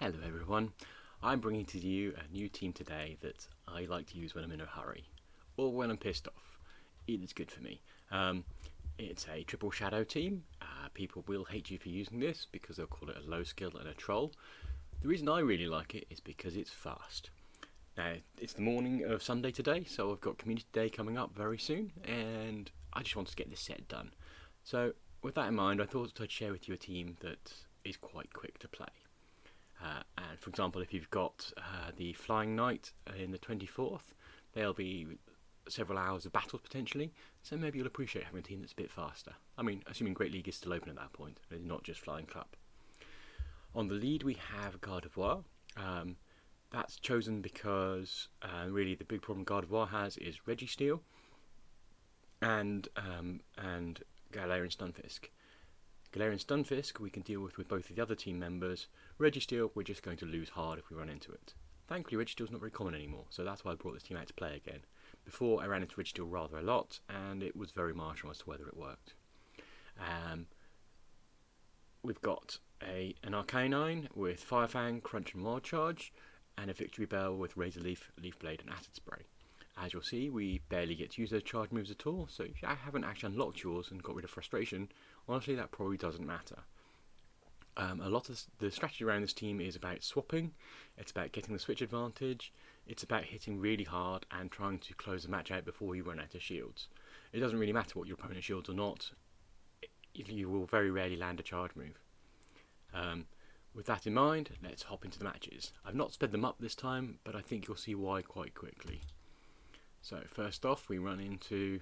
Hello everyone, I'm bringing to you a new team today that I like to use when I'm in a hurry, or when I'm pissed off. It is good for me. It's a triple shadow team. People will hate you for using this because they'll call it a low skill and a troll. The reason I really like it is because it's fast. Now, it's the morning of Sunday today, so I've got Community Day coming up very soon, and I just wanted to get this set done. So, with that in mind, I thought I'd share with you a team that is quite quick to play. And for example, if you've got the Flying Knight in the 24th, there'll be several hours of battles potentially, so maybe you'll appreciate having a team that's a bit faster. I mean, assuming Great League is still open at that point, and it's not just Flying Club. On the lead we have Gardevoir. That's chosen because really the big problem Gardevoir has is Registeel and Galarian Stunfisk. Galarian Stunfisk we can deal with both of the other team members. Registeel we're just going to lose hard if we run into it. Thankfully Registeel's not very common anymore, so that's why I brought this team out to play again. Before I ran into Registeel rather a lot, and it was very marginal as to whether it worked. We've got an Arcanine with Fire Fang, Crunch and Wild Charge, and a Victreebel with Razor Leaf, Leaf Blade and Acid Spray. As you'll see, we barely get to use those charge moves at all, so if I haven't actually unlocked yours and got rid of Frustration, honestly that probably doesn't matter. A lot of the strategy around this team is about swapping, it's about getting the switch advantage, it's about hitting really hard and trying to close the match out before you run out of shields. It doesn't really matter what your opponent shields or not, you will very rarely land a charge move. With that in mind, let's hop into the matches. I've not sped them up this time, but I think you'll see why quite quickly. So first off, we run into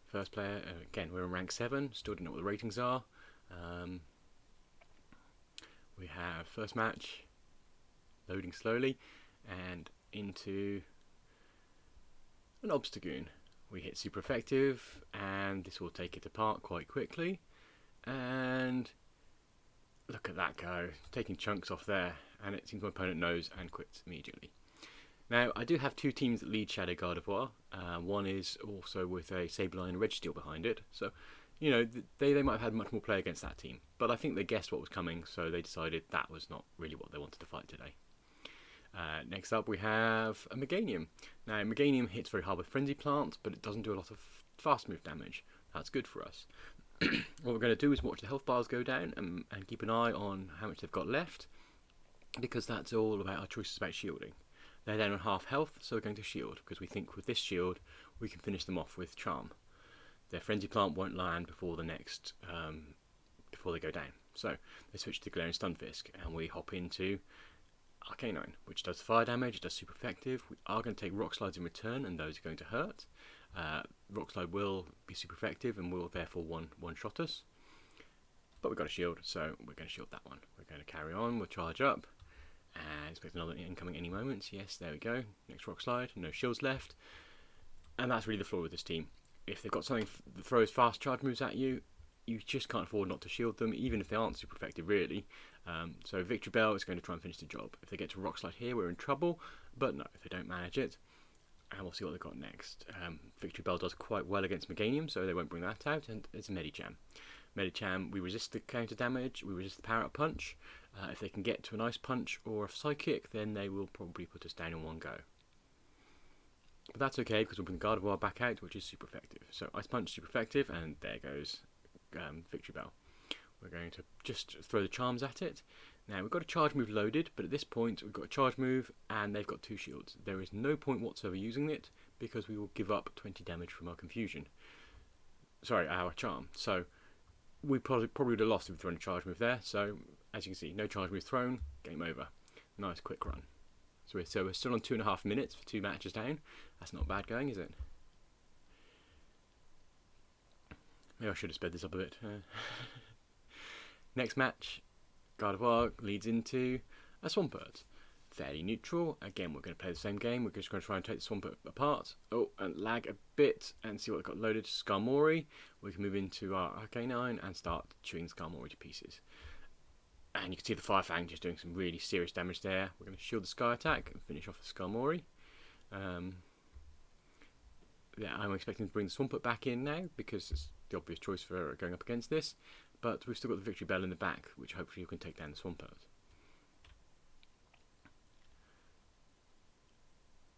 first player. Again, we're in rank 7, still don't know what the ratings are. We have first match, loading slowly, and into an Obstagoon. We hit super effective, and this will take it apart quite quickly. And look at that go, taking chunks off there, and it seems my opponent knows and quits immediately. Now, I do have two teams that lead Shadow Gardevoir. One is also with a Sableye and Registeel behind it, so you know they might have had much more play against that team. But I think they guessed what was coming, so they decided that was not really what they wanted to fight today. Next up, we have a Meganium. Now, Meganium hits very hard with Frenzy Plant, but it doesn't do a lot of fast move damage. That's good for us. What we're going to do is watch the health bars go down and keep an eye on how much they've got left, because that's all about our choices about shielding. They're down on half health, so we're going to shield, because we think with this shield we can finish them off with Charm. Their Frenzy Plant won't land before the next, before they go down. So they switch to Galarian Stunfisk, and we hop into Arcanine, which does fire damage, it does super effective. We are going to take Rock Slides in return, and those are going to hurt. Rock Slide will be super effective and will therefore one-shot us. But we've got a shield, so we're going to shield that one. We're going to carry on, we'll charge up, and expect another incoming any moment. Yes, there we go. Next Rock Slide, no shields left. And that's really the flaw with this team. If they've got something that throws fast charge moves at you, you just can't afford not to shield them, even if they aren't super effective, really. So Victreebel is going to try and finish the job. If they get to Rock Slide here, we're in trouble, but no, if they don't manage it, and we'll see what they've got next. Victreebel does quite well against Meganium, so they won't bring that out, and it's a Medicham. Medicham, we resist the counter damage, we resist the power up punch. If they can get to an Ice Punch or a Psychic, then they will probably put us down in one go. But that's okay, because we'll bring Gardevoir back out, which is super effective. So Ice Punch, super effective, and there goes Victreebel. We're going to just throw the charms at it. Now, we've got a charge move loaded, but at this point we've got a charge move and they've got 2 shields. There is no point whatsoever using it, because we will give up 20 damage from our confusion. Sorry, our charm. So we probably would have lost if we'd thrown a charge move there. So as you can see, no charge move thrown, game over. Nice quick run. So we're still on 2.5 minutes for 2 matches down. That's not bad going, is it? Maybe I should have sped this up a bit. Next match, Gardevoir leads into a Swampert. Fairly neutral. Again, we're going to play the same game. We're just going to try and take the Swampert apart. Oh, and lag a bit and see what they've got loaded. Skarmory. We can move into our Arcanine and start chewing Skarmory to pieces. And you can see the Fire Fang just doing some really serious damage there. We're going to shield the Sky Attack and finish off the Skarmory. Yeah, I'm expecting to bring the Swampert back in now, because it's the obvious choice for going up against this. but we've still got the Victreebel in the back, which hopefully you can take down the Swampert.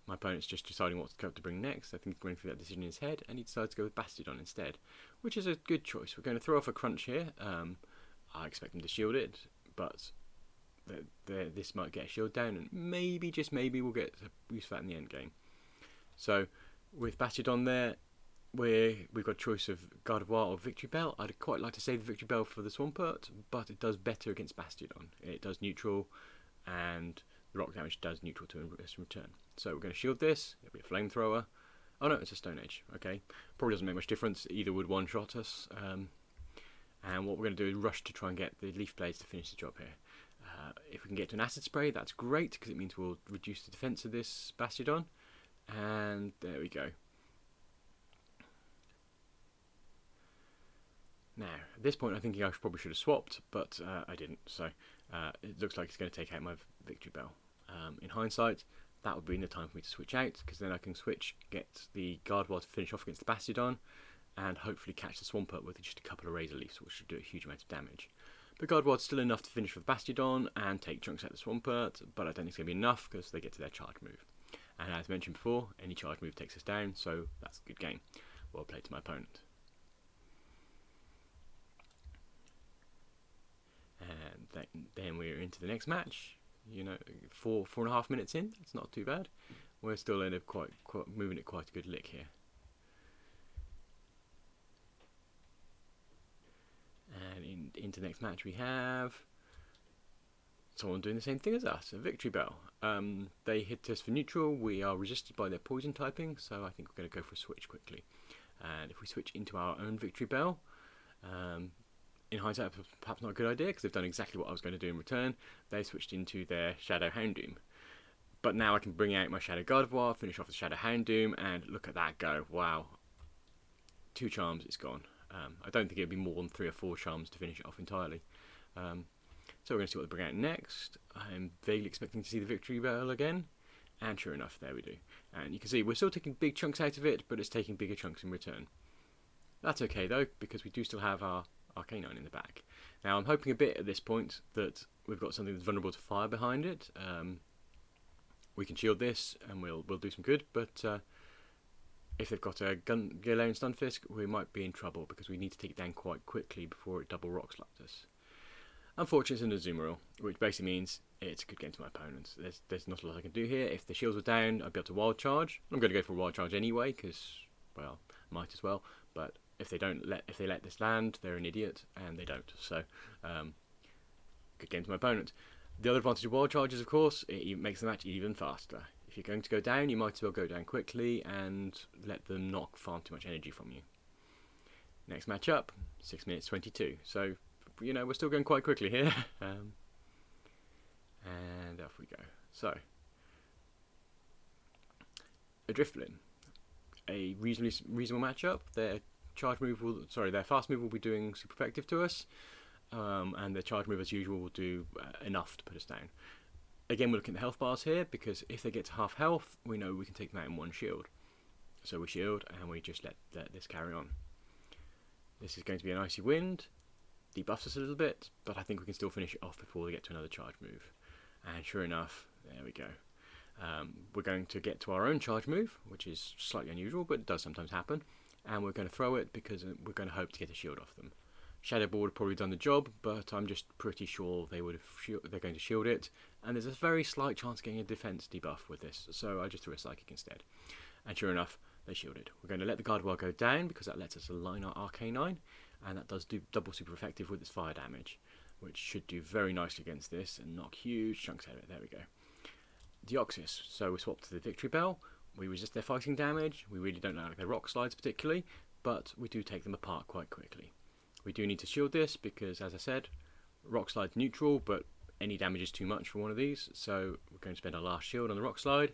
My opponent's just deciding what to bring next. I think he's going through that decision in his head, and he decides to go with Bastiodon instead, which is a good choice. We're going to throw off a Crunch here. I expect him to shield it, but this might get a shield down, and maybe, just maybe, we'll get use for that in the end game. So, with Bastiodon there, we've got a choice of Gardevoir or Victreebel. I'd quite like to save the Victreebel for the Swampert, but it does better against Bastiodon. It does neutral, and the rock damage does neutral to us in return. So we're going to shield this. It'll be a flamethrower. Oh no, it's a Stone Edge. Okay, probably doesn't make much difference. Either would one-shot us. And what we're going to do is rush to try and get the Leaf Blades to finish the job here. If we can get to an Acid Spray, that's great, because it means we'll reduce the defense of this Bastiodon. And there we go. Now, at this point, I think I probably should have swapped, but I didn't. So it looks like it's going to take out my Victreebel. In hindsight, that would be the time for me to switch out, because then I can switch, get the Gardevoir to finish off against the Bastiodon, and hopefully catch the Swampert with just a couple of Razor Leafs, which should do a huge amount of damage. But Gardevoir's still enough to finish with Bastiodon and take chunks out of the Swampert, but I don't think it's going to be enough because they get to their charge move. And as mentioned before, any charge move takes us down, so that's a good game. Well played to my opponent. And then we're into the next match. You know, 4.5 minutes in, it's not too bad. We're still in a quite moving at quite a good lick here. And into the next match we have someone doing the same thing as us, a Victreebel. They hit us for neutral. We are resisted by their poison typing, so I think we're going to go for a switch quickly. And if we switch into our own Victreebel, in hindsight, perhaps not a good idea, because they've done exactly what I was going to do in return. They switched into their Shadow Houndoom. But now I can bring out my Shadow Gardevoir, finish off the Shadow Houndoom, and look at that go. Wow. 2 charms, it's gone. I don't think it would be more than 3 or 4 charms to finish it off entirely. So we're going to see what they bring out next. I'm vaguely expecting to see the Victreebel again. And sure enough, there we do. And you can see we're still taking big chunks out of it, but it's taking bigger chunks in return. That's okay though, because we do still have our Arcanine in the back. Now I'm hoping a bit at this point that we've got something that's vulnerable to fire behind it. We can shield this and we'll do some good, but if they've got a Galarian Stunfisk, we might be in trouble because we need to take it down quite quickly before it double rock slides us. Unfortunately, it's an Azumarill, which basically means it's a good game to my opponents. There's not a lot I can do here. If the shields were down, I'd be able to Wild Charge. I'm going to go for a Wild Charge anyway because, well, might as well. But if they let this land, they're an idiot, and they don't. So, good game to my opponent. The other advantage of Wild Charge is, of course, it makes the match even faster. If you're going to go down, you might as well go down quickly and let them not farm too much energy from you. Next match up, 6 minutes 22. So, you know, we're still going quite quickly here. And off we go. So, a Drifblim, a reasonable matchup. Their fast move will be doing super effective to us, and their charge move, as usual, will do enough to put us down. Again, we're looking at the health bars here, because if they get to half health, we know we can take them out in 1 shield. So we shield, and we just let this carry on. This is going to be an Icy Wind. Debuffs us a little bit, but I think we can still finish it off before we get to another charge move. And sure enough, there we go. We're going to get to our own charge move, which is slightly unusual, but it does sometimes happen. And we're going to throw it because we're going to hope to get a shield off them. Shadow Ball would have probably done the job, but I'm just pretty sure they're going to shield it. And there's a very slight chance of getting a defense debuff with this, so I just threw a Psychic instead. And sure enough, they shielded. We're going to let the Gardevoir go down because that lets us align our Arcanine, and that does do double super effective with its fire damage, which should do very nicely against this and knock huge chunks out of it. There we go. Deoxys. So we swap to the Victreebel. We resist their fighting damage. We really don't like their rock slides particularly, but we do take them apart quite quickly. We do need to shield this because, as I said, rock slide's neutral, but any damage is too much for one of these, so we're going to spend our last shield on the rock slide,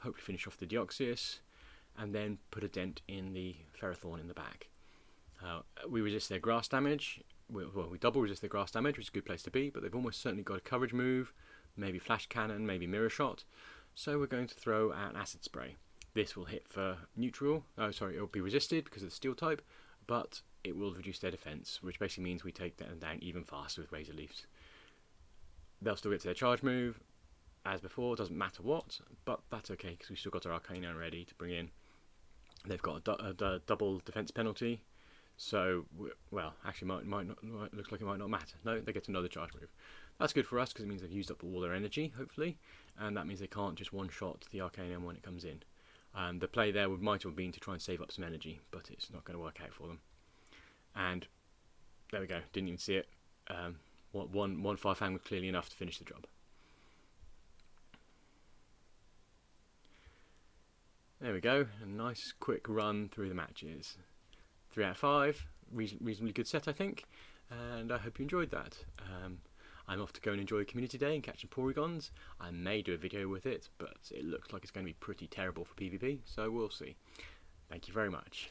hopefully finish off the Deoxys, and then put a dent in the Ferrothorn in the back. We resist their grass damage. We double resist their grass damage, which is a good place to be, but they've almost certainly got a coverage move, maybe Flash Cannon, maybe Mirror Shot, so we're going to throw out an Acid Spray. This will hit for neutral. Oh, sorry, it will be resisted because of the Steel type, but it will reduce their defense, which basically means we take them down even faster with Razor Leafs. They'll still get to their charge move as before, doesn't matter what, but that's okay because we've still got our Arcanine ready to bring in. They've got a double defense penalty, so well, actually looks like it might not matter. No, they get another charge move. That's good for us because it means they've used up all their energy, hopefully, and that means they can't just one-shot the Arcanine when it comes in. The play there might have been to try and save up some energy, but it's not going to work out for them. And there we go, didn't even see it. One Firefang was clearly enough to finish the job. There we go, a nice quick run through the matches. 3 out of 5, reasonably good set I think, and I hope you enjoyed that. I'm off to go and enjoy Community Day and catch some Porygons. I may do a video with it, but it looks like it's going to be pretty terrible for PvP, so we'll see. Thank you very much.